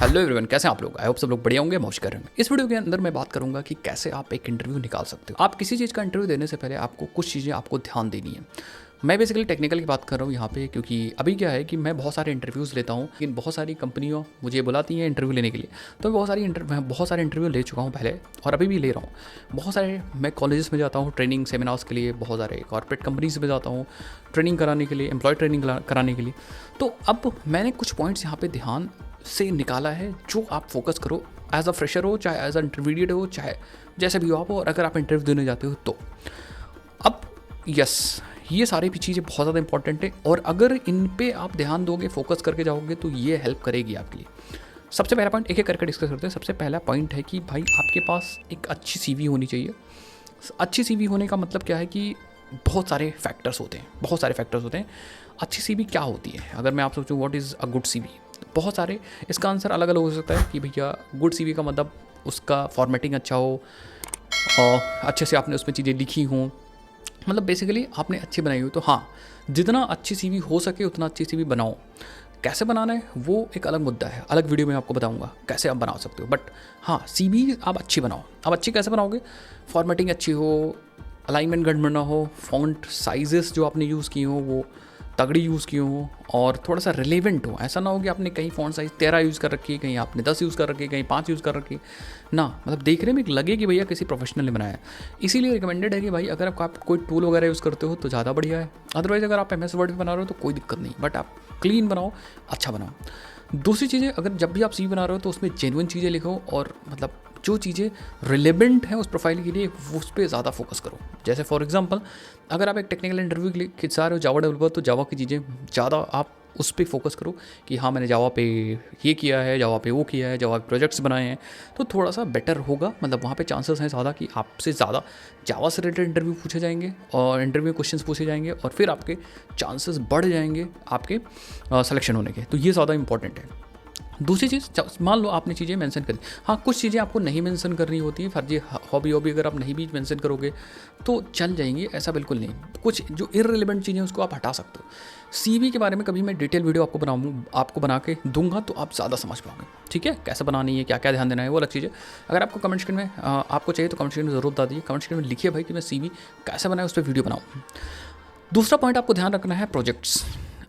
Hello everyone, कैसे हैं आप लोग? आई होप सब लोग बढ़िया होंगे, मौज कर रहे होंगे। इस वीडियो के अंदर मैं बात करूंगा कि कैसे आप एक इंटरव्यू निकाल सकते हो। आप किसी चीज़ का इंटरव्यू देने से पहले आपको कुछ चीज़ें आपको ध्यान देनी है। मैं बेसिकली टेक्निकल की बात कर रहा हूँ यहाँ पे, क्योंकि अभी क्या है कि मैं बहुत सारे इंटरव्यूज़ लेता हूँ, लेकिन बहुत सारी कंपनियों मुझे बुलाती हैं इंटरव्यू लेने के लिए। तो मैं बहुत सारे इंटरव्यू ले चुका हूँ पहले और अभी भी ले रहा हूँ। बहुत सारे मैं कॉलेजेस में जाता हूँ ट्रेनिंग सेमिनार्स के लिए, बहुत सारे कॉर्पोरेट कंपनीज में जाता हूँ ट्रेनिंग कराने के लिए, एम्प्लॉय ट्रेनिंग कराने के लिए। तो अब मैंने कुछ पॉइंट्स यहाँ पे ध्यान से निकाला है जो आप फोकस करो, एज अ फ्रेशर हो चाहे एज अ इंटरमीडिएट हो, चाहे जैसे भी हो आप हो, और अगर आप इंटरव्यू देने जाते हो तो। अब यस, ये सारी भी चीज़ें बहुत ज़्यादा इंपॉर्टेंट है और अगर इन पे आप ध्यान दोगे, फोकस करके जाओगे तो ये हेल्प करेगी आपके लिए। सबसे पहला पॉइंट एक एक करके डिस्कस करते हैं। सबसे पहला पॉइंट है कि भाई आपके पास एक अच्छी सीवी होनी चाहिए। अच्छी सीवी होने का मतलब क्या है कि बहुत सारे फैक्टर्स होते हैं। अच्छी सीवी क्या होती है? अगर मैं आप सोचूं what is a good CV, बहुत सारे इसका आंसर अलग अलग हो सकता है कि भैया गुड सीवी का मतलब उसका फॉर्मेटिंग अच्छा हो और अच्छे से आपने उसमें चीज़ें लिखी हों, मतलब बेसिकली आपने अच्छी बनाई हो। तो हाँ, जितना अच्छी सीवी हो सके उतना अच्छी सीवी बनाओ। कैसे बनाना है वो एक अलग मुद्दा है, अलग वीडियो में आपको बताऊंगा कैसे आप बना सकते हो। बट हाँ, सीवी आप अच्छी बनाओ। आप अच्छी कैसे बनाओगे? फॉर्मेटिंग अच्छी हो, अलाइनमेंट गड़बड़ ना हो, फॉन्ट साइजेस जो आपने यूज़ किए हो वो तगड़ी यूज़ की हो और थोड़ा सा रिलेवेंट हो। ऐसा ना हो कि आपने कहीं फ़ॉन्ट साइज़ 13 यूज़ कर रखी है, कहीं आपने 10 यूज़ कर रखी है, कहीं 5 यूज़ कर रखी है ना। मतलब देखने में लगे कि भैया किसी प्रोफेशनल ने बनाया है। इसीलिए रिकमेंडेड है कि भाई अगर आप कोई टूल वगैरह यूज़ करते हो तो ज़्यादा बढ़िया है। अदरवाइज़ अगर आप MS वर्ड में बना रहे हो तो कोई दिक्कत नहीं, बट आप क्लीन बनाओ, अच्छा बनाओ। दूसरी चीज़ें, अगर जब भी आप सी बना रहे हो तो उसमें जेन्युइन चीज़ें लिखो और मतलब जो चीज़ें रिलेवेंट हैं उस प्रोफाइल के लिए उस पर ज़्यादा फोकस करो। जैसे फॉर एग्जांपल, अगर आप एक टेक्निकल इंटरव्यू के लिए खिंचा रहे हो जावा डेवलपर, तो जावा की चीज़ें ज़्यादा आप उस पर फोकस करो कि हाँ मैंने जावा पे ये किया है, जावा पे वो किया है, जावा प्रोजेक्ट्स बनाए हैं, तो थोड़ा सा बेटर होगा। मतलब वहाँ पे चांसेस हैं ज़्यादा कि आपसे ज़्यादा जावा से रिलेटेड इंटरव्यू पूछे जाएंगे और इंटरव्यू क्वेश्चंस पूछे जाएंगे और फिर आपके चांसेस बढ़ जाएंगे आपके सिलेक्शन होने के। तो ये ज़्यादा इंपॉर्टेंट है। दूसरी चीज़, मान लो आपने चीज़ें मेंशन करी, हाँ कुछ चीज़ें आपको नहीं मेंशन करनी होती है, फर्जी हॉबी अगर आप नहीं भी मेंशन करोगे तो चल जाएंगी, ऐसा बिल्कुल नहीं। कुछ जो इररिलेवेंट चीज़ें उसको आप हटा सकते हो। सीवी के बारे में कभी मैं डिटेल वीडियो आपको बना के दूंगा तो आप ज़्यादा समझ पाओगे, ठीक है? कैसे बनानी है, क्या क्या ध्यान देना है, वो अलग चीज़ है। अगर आपको कमेंट सेक्शन में आपको चाहिए तो कमेंट सेक्शन में ज़रूर बता दीजिए। कमेंट सेक्शन में लिखिए भाई कि मैं सीवी कैसे बनाए, उस पर वीडियो बनाऊँ। दूसरा पॉइंट आपको ध्यान रखना है, प्रोजेक्ट्स।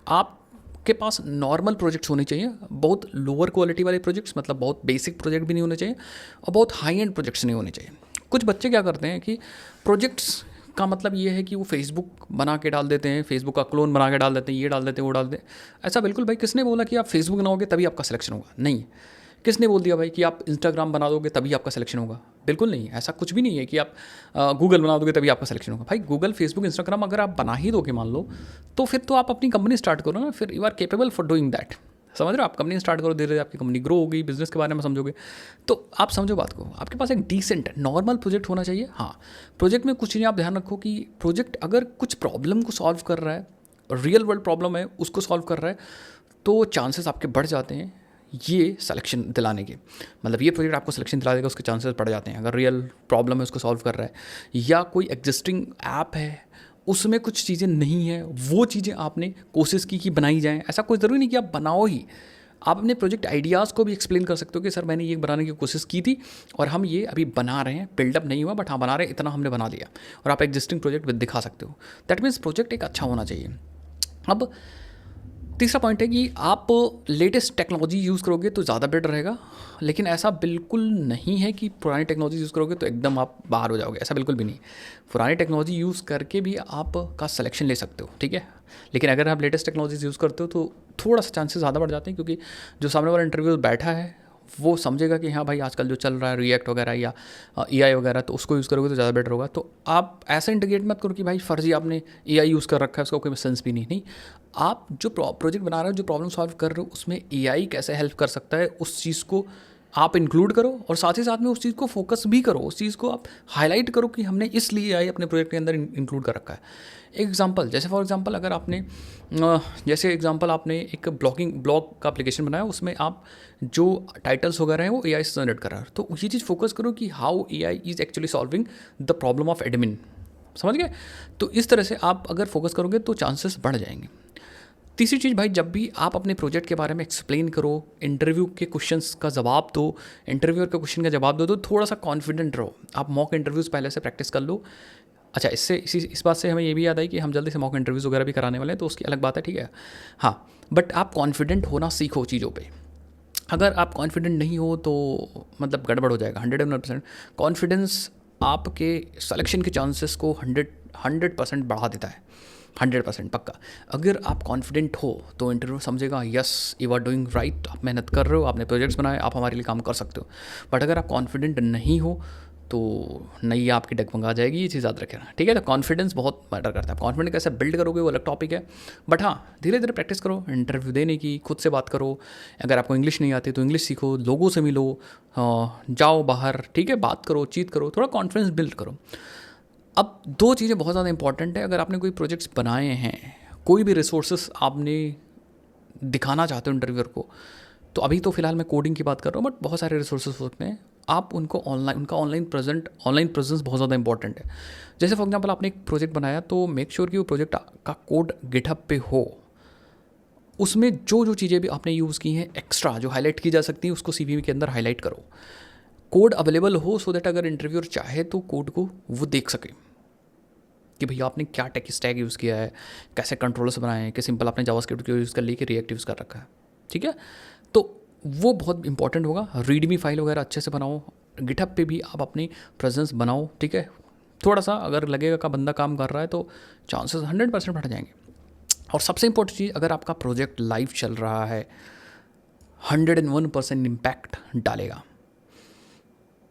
आपके पास नॉर्मल प्रोजेक्ट्स होने चाहिए, बहुत लोअर क्वालिटी वाले प्रोजेक्ट्स, मतलब बहुत बेसिक प्रोजेक्ट भी नहीं होने चाहिए और बहुत हाई एंड प्रोजेक्ट्स नहीं होने चाहिए। कुछ बच्चे क्या करते हैं कि प्रोजेक्ट्स का मतलब ये है कि वो फेसबुक बना के डाल देते हैं, फेसबुक का क्लोन बना के डाल देते हैं, ये डाल देते हैं, वो डाल देते हैं। ऐसा बिल्कुल भाई, किसने बोला कि आप फेसबुक बनाओगे तभी आपका सिलेक्शन होगा? नहीं। किसने बोल दिया भाई कि आप इंस्टाग्राम बना दोगे तभी आपका सिलेक्शन होगा? बिल्कुल नहीं। ऐसा कुछ भी नहीं है कि आप गूगल बना दोगे तभी आपका सिलेक्शन होगा। भाई गूगल, फेसबुक, इंस्टाग्राम अगर आप बना ही दोगे मान लो, तो फिर तो आप अपनी कंपनी स्टार्ट करो ना, फिर you are capable for doing that. समझ रहे हो? आप कंपनी स्टार्ट करो, धीरे धीरे आपकी कंपनी ग्रो होगी, बिजनेस के बारे में समझोगे तो आप समझो बात को। आपके पास एक डिसेंट नॉर्मल प्रोजेक्ट होना चाहिए। हाँ, प्रोजेक्ट में कुछ चीज़ें आप ध्यान रखो कि प्रोजेक्ट अगर कुछ प्रॉब्लम को सॉल्व कर रहा है, रियल वर्ल्ड प्रॉब्लम है उसको सॉल्व कर रहा है, तो चांसेस आपके बढ़ जाते हैं ये सिलेक्शन दिलाने के। मतलब ये प्रोजेक्ट आपको सिलेक्शन दिला देगा, उसके चांसेस बढ़ जाते हैं अगर रियल प्रॉब्लम है उसको सॉल्व कर रहा है। या कोई एग्जिस्टिंग ऐप है उसमें कुछ चीज़ें नहीं है, वो चीज़ें आपने कोशिश की कि बनाई जाएँ। ऐसा कोई ज़रूरी नहीं कि आप बनाओ ही, आप अपने प्रोजेक्ट आइडियाज़ को भी एक्सप्लेन कर सकते हो कि सर मैंने ये बनाने की कोशिश की थी और हम ये अभी बना रहे हैं, बिल्डअप नहीं हुआ बट हाँ बना रहे हैं, इतना हमने बना लिया। और आप एग्जिस्टिंग प्रोजेक्ट दिखा सकते हो। दैट मीन्स प्रोजेक्ट एक अच्छा होना चाहिए। अब तीसरा पॉइंट है कि आप लेटेस्ट टेक्नोलॉजी यूज़ करोगे तो ज़्यादा बेटर रहेगा, लेकिन ऐसा बिल्कुल नहीं है कि पुरानी टेक्नोलॉजी यूज़ करोगे तो एकदम आप बाहर हो जाओगे, ऐसा बिल्कुल भी नहीं। पुरानी टेक्नोलॉजी यूज़ करके भी आपका सिलेक्शन ले सकते हो, ठीक है? लेकिन अगर आप लेटेस्ट टेक्नोलॉजीज यूज़ करते हो तो थोड़ा सा चांसेस ज़्यादा बढ़ जाते हैं, क्योंकि जो सामने वाला इंटरव्यू बैठा है वो समझेगा कि हाँ भाई आजकल जो चल रहा है रिएक्ट वगैरह या AI वगैरह, तो उसको यूज़ करोगे तो ज़्यादा बेटर होगा। तो आप ऐसा इंटीग्रेट मत करो कि भाई फर्जी आपने AI यूज़ कर रखा है, उसका कोई सेंस भी नहीं। आप जो प्रोजेक्ट बना रहे हो, जो प्रॉब्लम सॉल्व कर रहे हो, उसमें AI कैसे हेल्प कर सकता है उस चीज़ को आप इंक्लूड करो और साथ ही साथ में उस चीज़ को फोकस भी करो, उस चीज़ को आप हाईलाइट करो कि हमने इसलिए AI अपने प्रोजेक्ट के अंदर इंक्लूड कर रखा है। एग्जाम्पल, जैसे फॉर एग्जाम्पल अगर आपने आपने एक ब्लॉग का एप्लीकेशन बनाया, उसमें आप जो टाइटल्स वगैरह हैं वो AI से जनरेट कर रहा है, तो ये चीज़ फोकस करो कि how AI is actually solving the problem of admin. समझ गए? तो इस तरह से आप अगर फोकस करोगे तो चांसेस बढ़ जाएंगे। तीसरी चीज़ भाई, जब भी आप अपने प्रोजेक्ट के बारे में एक्सप्लेन करो, इंटरव्यू के क्वेश्चंस का जवाब दो, इंटरव्यूअर के क्वेश्चन का जवाब दो, तो थोड़ा सा कॉन्फिडेंट रहो। आप मॉक इंटरव्यूज़ पहले से प्रैक्टिस कर लो। अच्छा, इस बात से हमें ये भी याद आई कि हम जल्दी से मॉक इंटरव्यूज़ वगैरह भी कराने वाले हैं, तो उसकी अलग बात है, ठीक है। हाँ, बट आप कॉन्फिडेंट होना सीखो चीज़ों पे। अगर आप कॉन्फिडेंट नहीं हो तो मतलब गड़बड़ हो जाएगा। 100% कॉन्फिडेंस आपके सिलेक्शन के चांसेस को 100% बढ़ा देता है। 100% पक्का। अगर आप कॉन्फिडेंट हो तो इंटरव्यू समझेगा yes you are doing right, आप मेहनत कर रहे हो, आपने प्रोजेक्ट्स बनाए, आप हमारे लिए काम कर सकते हो। बट अगर आप कॉन्फिडेंट नहीं हो तो नई आपकी डगमगा जाएगी, ये चीज़ याद रखें, ठीक है। तो कॉन्फिडेंस बहुत मैटर करता है। कॉन्फिडेंस कैसे बिल्ड करोगे वो अलग टॉपिक है, बट हाँ धीरे धीरे प्रैक्टिस करो इंटरव्यू देने की, खुद से बात करो। अगर आपको इंग्लिश नहीं आती तो इंग्लिश सीखो, लोगों से मिलो, जाओ बाहर, ठीक है, बात करो, चीत करो, थोड़ा कॉन्फिडेंस बिल्ड करो। अब दो चीज़ें बहुत ज़्यादा इंपॉर्टेंट है। अगर आपने कोई प्रोजेक्ट्स बनाए हैं, कोई भी रिसोर्सेस आपने दिखाना चाहते हो इंटरव्यूअर को, तो अभी तो फिलहाल मैं कोडिंग की बात कर रहा हूँ, बट बहुत सारे रिसोर्सेज होते हैं, आप उनको उनका ऑनलाइन प्रेजेंस बहुत ज़्यादा इंपॉर्टेंट है। जैसे फॉर एग्जांपल आपने एक प्रोजेक्ट बनाया, तो मेक श्योर कि वो प्रोजेक्ट का कोड गिटहब पे हो। उसमें जो जो चीज़ें भी आपने यूज़ की हैं एक्स्ट्रा जो हाईलाइट की जा सकती हैं, उसको सीवी के अंदर हाईलाइट करो। कोड अवेलेबल हो सो दैट अगर इंटरव्यूअर चाहे तो कोड को वो देख सके कि भैया आपने क्या टेक स्टैक यूज़ किया है, कैसे कंट्रोलर्स बनाए हैं, कि सिंपल आपने जावास्क्रिप्ट को यूज़ कर ली कि रिएक्ट यूज़ कर रखा है, ठीक है। तो वो बहुत इंपॉर्टेंट होगा। रीडमी फाइल वगैरह अच्छे से बनाओ, गिटहब पे भी आप अपनी प्रेजेंस बनाओ, ठीक है। थोड़ा सा अगर लगेगा का बंदा काम कर रहा है तो चांसेस 100% बढ़ जाएंगे। और सबसे इंपॉर्टेंट चीज़, अगर आपका प्रोजेक्ट लाइव चल रहा है 101% इम्पैक्ट डालेगा,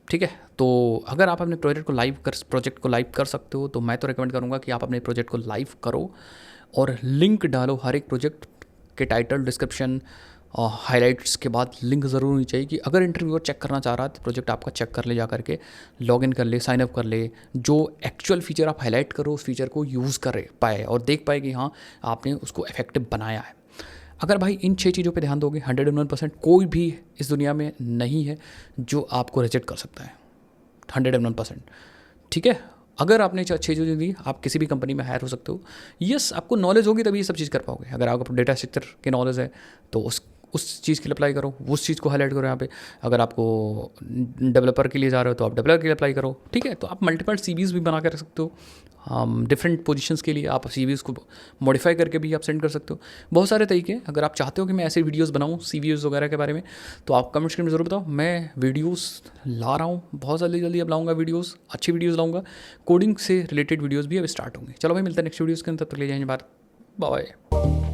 ठीक है। तो अगर आप अपने प्रोजेक्ट को लाइव कर सकते हो तो मैं तो रिकमेंड करूँगा कि आप अपने प्रोजेक्ट को लाइव करो और लिंक डालो हर एक प्रोजेक्ट के टाइटल, डिस्क्रिप्शन और हाइलाइट्स के बाद लिंक ज़रूर होनी चाहिए कि अगर इंटरव्यूअर चेक करना चाह रहा है तो प्रोजेक्ट आपका चेक कर ले, जा करके लॉगिन कर ले, साइन अप कर ले, जो एक्चुअल फीचर आप हाईलाइट करो उस फीचर को यूज़ कर पाए और देख पाए कि हाँ आपने उसको इफेक्टिव बनाया है। अगर भाई इन 6 चीज़ों पे ध्यान दोगे, 101% कोई भी इस दुनिया में नहीं है जो आपको रिजेक्ट कर सकता है, 101%, ठीक है। अगर आपने 6 चीज़ें दी, आप किसी भी कंपनी में हायर हो सकते हो। यस, आपको नॉलेज होगी तभी ये सब चीज़ कर पाओगे। अगर आपको डेटा स्ट्रक्चर की नॉलेज है तो उस चीज़ के लिए अप्लाई करो, उस चीज़ को हाईलाइट करो यहाँ पे। अगर आपको डेवलपर के लिए जा रहे हो तो आप डेवलपर के लिए अप्लाई करो, ठीक है। तो आप मल्टीपल सीवीज़ भी बना के रख सकते हो, डिफरेंट पोजीशंस के लिए आप सीवीज़ को मॉडिफाई करके भी आप सेंड कर सकते हो। बहुत सारे तरीके। अगर आप चाहते हो कि मैं ऐसे वीडियोस बनाऊं सीवीज़ वगैरह के बारे में, तो आप कमेंट सेक्शन में ज़रूर बताओ। मैं वीडियोस ला रहा हूँ बहुत जल्दी अब लाऊंगा वीडियोस, अच्छी वीडियोस लाऊंगा, कोडिंग से रिलेटेड वीडियोस भी अब स्टार्ट होंगे। चलो भाई, मिलता है नेक्स्ट वीडियोज़ के अंदर, तब तक ले जाएंगे बात, बाय।